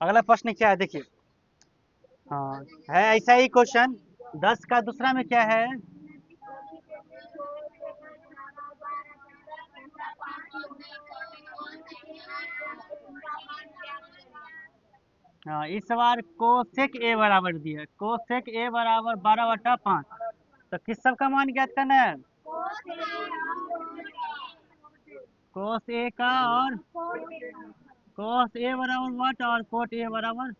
अगला प्रश्न क्या है देखिए। हाँ, है ऐसा ही क्वेश्चन। 10 का दूसरा में क्या है? हाँ, इस बार कोसेक ए बराबर दिया है। कोसेक ए बराबर 12/5। तो किस सब का मान ज्ञात करना है? कोस ए का, और कोस ए बराबर वाट, और कोट ए बराबर।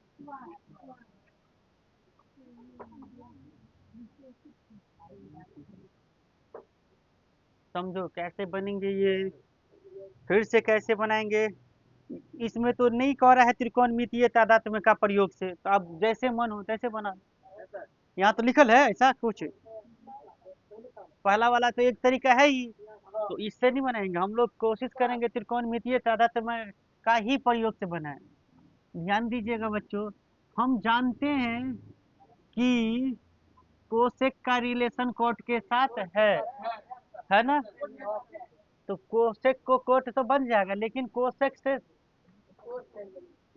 समझो कैसे बनेंगे ये, फिर से कैसे बनाएंगे। इसमें तो नहीं कह रहा है त्रिकोणमितीय तादात्म्य का प्रयोग से, तो आप जैसे मन हो तैसे बना। यहाँ तो लिखल है ऐसा कुछ। पहला वाला तो एक तरीका है ही, तो इससे नहीं बनाएंगे। हम लोग कोशिश करेंगे त्रिकोणमितीय तादात्म्य का ही प्रयोग से बनाए। ध्यान दीजिएगा बच्चों, हम जानते हैं कि कोसेक का रिलेशन कोट के साथ है ना। तो कोसेक को कोट तो बन जाएगा, लेकिन कोसेक से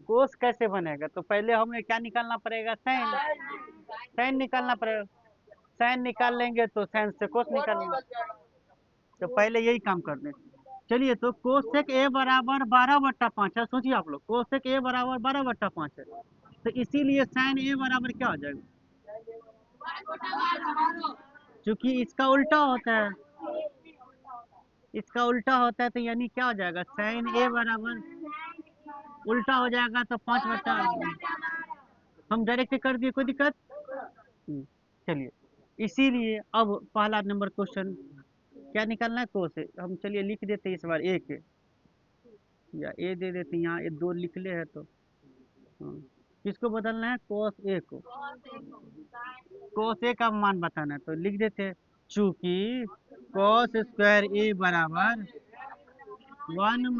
कोस कैसे बनेगा? तो पहले हमें क्या निकालना पड़ेगा? साइन। साइन निकालना पड़ेगा। साइन निकाल लेंगे तो साइन से कोस निकाल लेंगे। तो पहले यही काम कर लें। चलिए, तो कोसेक ए बराबर 12/5 है। सोचिए आप लोग, कोसेक ए बराबर 12/5 है, तो इसीलिए साइन ए बराबर क्या हो जाएगा? क्योंकि इसका उल्टा होता है, इसका उल्टा होता है, तो यानी क्या हो जाएगा? साइन ए बराबर उल्टा हो जाएगा तो 5/। हम डायरेक्ट कर दिए, कोई दिक्कत? हम्म, चलिए, इसीलिए अब पहला नंबर क्वेश्चन क्या निकालना है? कोस है। हम चलिए लिख देते हैं इस बार एक, या ए दे देते हैं, यहाँ ये दो लिख ले है तो। हाँ, किसको बदलना है? कोस ए को। कोस ए का मान बताना है तो लिख देते हैं, चूंकि कोस स्क्वायर ए बराबर 1 -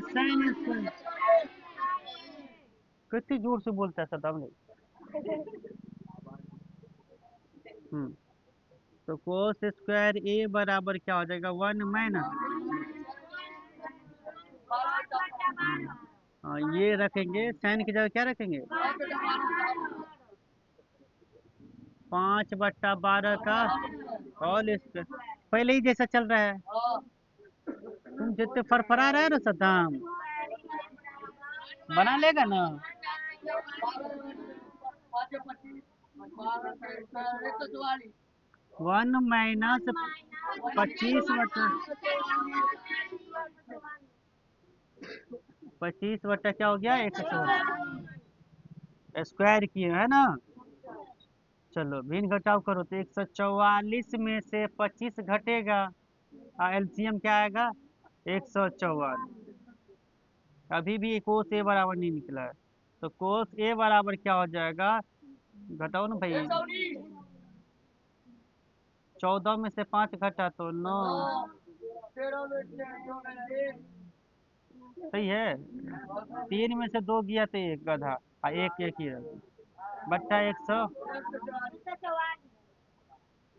sin²। कितनी जोर से बोलता है सदाम लोग। हम्म, तो कोस स्क्वायर ए बराबर क्या हो जाएगा? 1 - हाँ, ये रखेंगे, साइन की जगह क्या रखेंगे? 5/12 का होल स्क्वायर। पहले ही जैसा चल रहा है। तुम जितने फरफरा रहे हो ना सद्दाम, बना लेगा ना। 1 - 25/25 क्या हो गया? 100 स्क्वायर की है ना। चलो भिन्न घटाव करो तो 144 में से 25 घटेगा, एलसीएम क्या आएगा? 144। अभी भी कोस ए बराबर नहीं निकला है, तो कोस ए बराबर क्या हो जाएगा? घटाओ ना भाई। 14 में से 5 घटा तो 9। सही है। 3 में से 2 गया तो 1 गधा, एक एक ही रहा। बट्टा 100।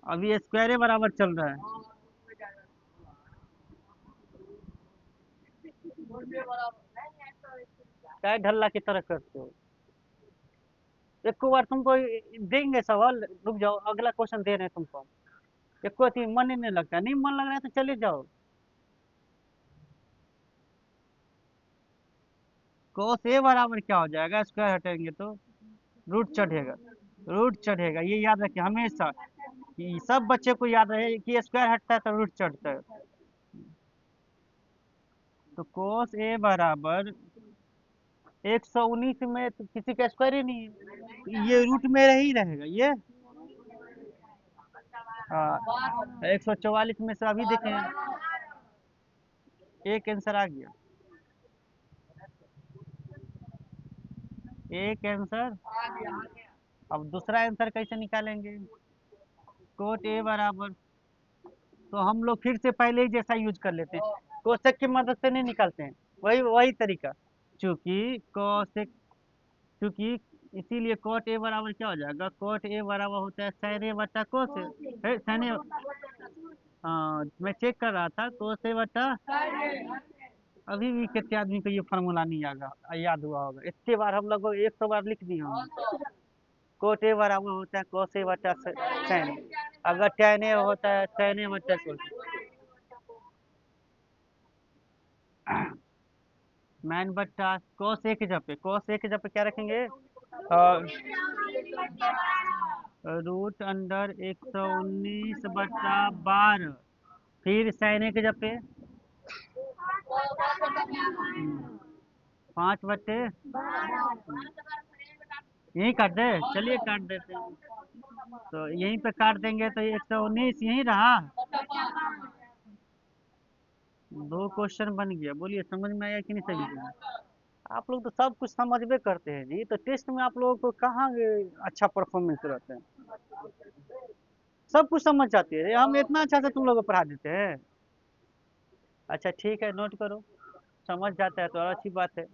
अभी स्क्वायर बराबर चल रहा है। क्या ढल्ला की तरह करते हो? एक बार तुमको देंगे सवाल, रुक जाओ, अगला क्वेश्चन दे रहे हैं तुमको। एक थी मन ही नहीं लगता, नहीं मन लग रहा है तो चले जाओ। कोस ए बराबर क्या हो जाएगा? स्क्वायर हटेंगे तो रूट चढ़ेगा। रूट चढ़ेगा, ये याद रखिए हमेशा, कि सब बच्चे को याद रहे कि स्क्वायर हटता है तो रूट चढ़ता है। तो कोस ए बराबर 119 में तो किसी का स्क्वायर ही नहीं है, तो ये रूट में ही रहेगा ये। हाँ, 144 में से अभी देखें, एक आंसर आ गया। एक आंसर। अब दूसरा आंसर कैसे निकालेंगे? कोट ए बराबर, तो हम लोग फिर से पहले ही जैसा यूज कर लेते हैं, कोष्टक की मदद से नहीं निकालते हैं, वही वही तरीका। चूंकि कोसेक, क्योंकि इसीलिए कोट ए बराबर क्या हो जाएगा? कोट ए बराबर होता है साइन ए बटा कोस ए, साइन ए। हाँ, मैं चेक कर रहा था, कोस ए बटा। अभी भी कितने आदमी को ये फार्मूला नहीं याद हुआ होगा। इतने बार हम लोग 100 बार लिख दिए हम। कोट ए बराबर होता है कोस ए बटा साइन। अगर tan ए होता है tan ए बटा कोस। मैन बट्टा कोस ए के जगह पे क्या रखेंगे? √अंडर 119/12। फिर साइन ए के जगह पे 5/, यही काट दे, चलिए काट देते हैं। तो यहीं पे काट देंगे तो 119 यही रहा। 2 क्वेश्चन बन गया। बोलिए समझ में आया कि नहीं सभी को? आप लोग तो सब कुछ समझबे करते हैं जी, तो टेस्ट में आप लोगों को कहाँ अच्छा परफॉर्मेंस रहता है? सब कुछ समझ जाती है, हम इतना अच्छा से तुम लोग को पढ़ा देते हैं। अच्छा ठीक है, नोट करो। समझ जाता है तो और अच्छी बात है।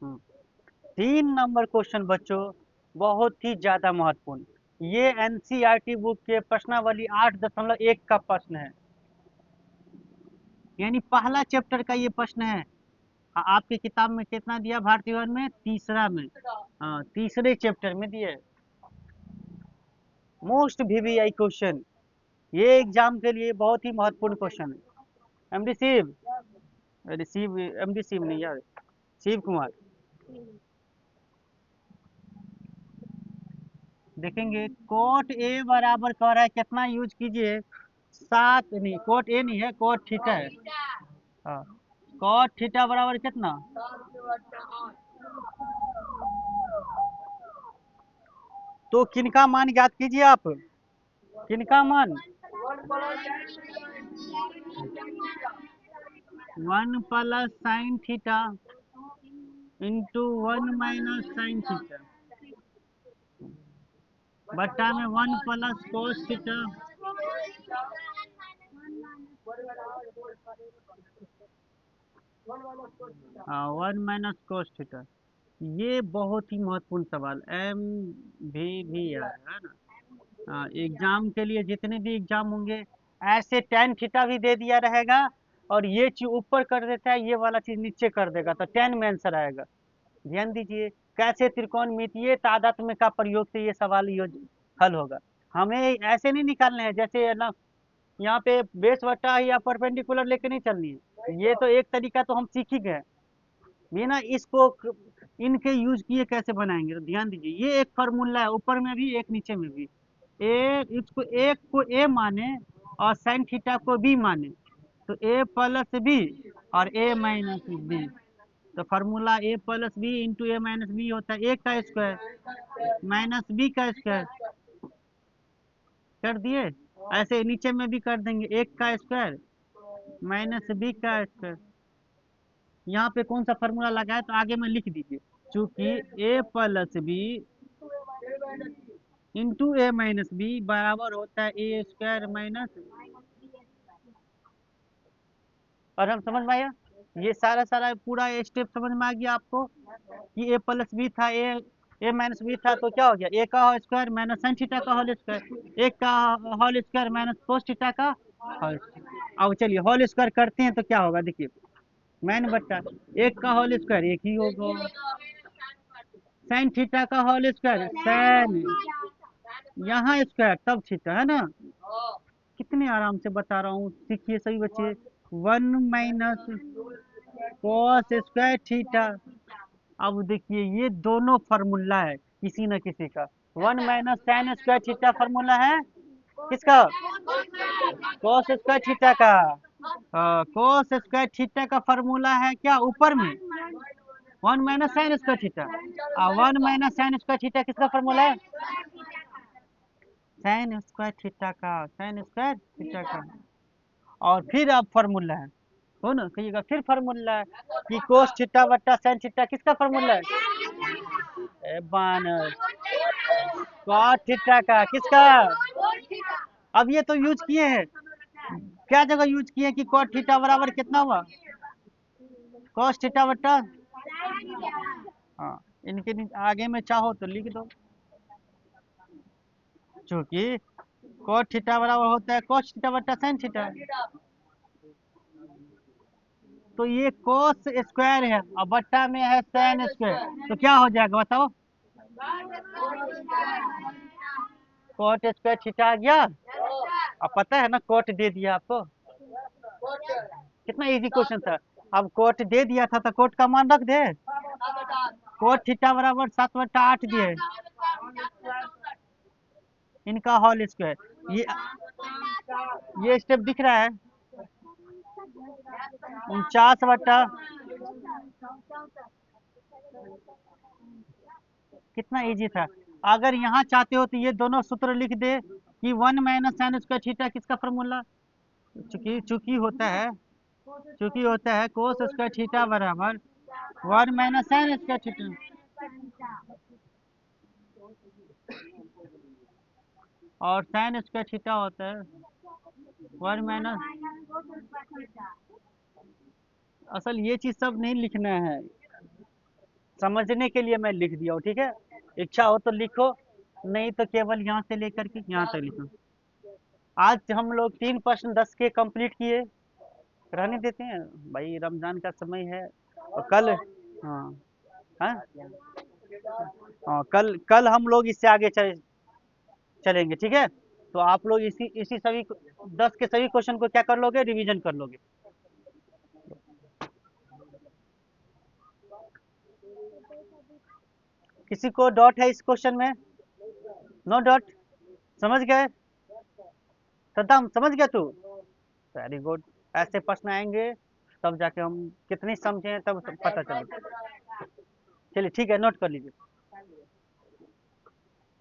हम्म। 3 नंबर क्वेश्चन बच्चों बहुत ही ज्यादा महत्वपूर्ण। ये एनसीईआरटी बुक के प्रश्नावली 8.1 का प्रश्न है, यानी पहला चैप्टर का ये प्रश्न है। आपकी किताब में कितना दिया भारतीय वन में? तीसरा में। हाँ, तीसरे चैप्टर में दिए। मोस्ट वीवीआई क्वेश्चन, ये एग्जाम के लिए बहुत ही महत्वपूर्ण क्वेश्चन है। एमडी शिव, एमडी शिव नहीं यार, शिव कुमार। देखेंगे कोट ए बराबर कह रहा है कितना यूज कीजिए? 7 नहीं, कोट ए नहीं है, कोट थीटा है। हाँ, कोट थीटा बराबर कितना? तो किनका मान ज्ञात कीजिए आप? किनका मान? 1 plus sine theta into 1 minus sine theta बट्टा में 1 प्लस कोस थीटा। हाँ, 1 माइनस कोस थीटा। ये बहुत ही महत्वपूर्ण सवाल एम भी है ना। एग्जाम के लिए जितने भी एग्जाम होंगे ऐसे tan थीटा भी दे दिया रहेगा, और ये चीज ऊपर कर देता है, ये वाला चीज नीचे कर देगा, तो tan में आंसर आएगा। ध्यान दीजिए कैसे त्रिकोणमितीय तादात्म्य का प्रयोग से ये सवाल हल होगा। हमें ऐसे नहीं निकालने हैं जैसे ना यहाँ पे बेस बट्टा या परपेंडिकुलर लेके नहीं चलनी है। ये तो एक तरीका तो हम सीख ही गए, ये ना इसको इनके यूज किए कैसे बनाएंगे। तो ध्यान दीजिए ये एक फार्मूला है, ऊपर में भी एक नीचे में भी। इसको एक को ए माने और साइन थीटा को बी माने, तो ए प्लस बी और ए माइनस बी। तो फार्मूला ए प्लस बी इंटू ए माइनस बी होता है ए का स्क्वायर माइनस बी का स्क्वायर। कर दिए, ऐसे नीचे में भी कर देंगे, एक का स्क्वायर माइनस बी का स्क्वायर। यहाँ पे कौन सा फार्मूला लगा है तो आगे में लिख दीजिए, चूंकि ए प्लस बी इंटू ए माइनस बी बराबर होता है ए स्क्वायर माइनस। और हम समझ में आया, ये सारा पूरा स्टेप समझ में आ गया आपको कि ए प्लस बी था, ए माइनस बी था, तो क्या हो गया ए का whole square minus sine theta का होल स्क्वायर, एक का whole square minus cos theta का होल। अब चलिए होल स्क्वायर करते हैं तो क्या होगा, देखिए मैन बट्टा एक का होल स्क्वायर एक ही होगा, साइन थीटा का होल स्क्वायर साइन, यहाँ स्क्वायर तब थीटा है ना। कितने आराम से बता रहा हूँ, सीखिए सभी बच्चे। 1 माइनस कॉस स्क्वायर थीटा। अब देखिए ये दोनों फार्मूला है किसी न किसी का। 1 minus sine square theta formula है किसका? कॉस स्क्वायर थीटा का। कॉस स्क्वायर थीटा का फार्मूला है क्या ऊपर में? 1 minus sine square theta. 1 minus sine square theta किसका फार्मूला है? साइन स्क्वायर थीटा का, साइन स्क्वायर थीटा का। और फिर अब फार्मूला है, हो ना, कहिएगा फिर फार्मूला है कि कोस थीटा बट्टा साइन थीटा किसका फार्मूला है? बानर कॉट थीटा का किसका? अब ये तो यूज किए हैं, क्या जगह यूज किए कि कॉट थीटा बराबर कितना हुआ? कोस थीटा बट्टा। हाँ, इनके आगे में चाहो तो लिख दो, चूंकि cos थीटा बराबर होता है cos थीटा बटा sin थीटा, तो ये cos स्क्वायर है और बट्टा में है sin स्क्वायर, तो क्या हो जाएगा बताओ? cot स्क्वायर थीटा आ गया। अब पता है ना कोट दे दिया आपको, कितना इजी क्वेश्चन था। अब कोट दे दिया था तो कोट का मान रख दे, कोट थीटा बराबर 7/8 दिए, इनका होल स्क्वायर। ये स्टेप दिख रहा है 49 कितना इजी था। अगर यहाँ चाहते हो तो ये दोनों सूत्र लिख दे कि 1 माइनस साइन स्क्वायर थीटा किसका फॉर्मूला, चूंकि होता है कोस स्क्वायर थीटा बराबर 1 माइनस साइन स्क्वायर थीटा, और साइन स्क्वायर थीटा होता है 1 माइनस। असल ये चीज सब नहीं लिखना है, समझने के लिए मैं लिख दिया हूँ, ठीक है। इच्छा हो तो लिखो, नहीं तो केवल यहाँ से लेकर के यहाँ तक लिखो। आज हम लोग 3 प्रश्न 10 के कंप्लीट किए, रहने देते हैं भाई, रमजान का समय है। और कल, हाँ हाँ हाँ, कल हम लोग इससे आगे चलेंगे, ठीक है। तो आप लोग इसी सभी 10 के सभी क्वेश्चन को क्या कर लोगे, रिवीजन कर लोगे। किसी को डॉट है इस क्वेश्चन में? नो डॉट, समझ गए सद्दाम, समझ गया तू? Very good. ऐसे प्रश्न आएंगे तब जाके हम कितनी समझे तब पता चलेगा। चलिए ठीक है, नोट कर लीजिए।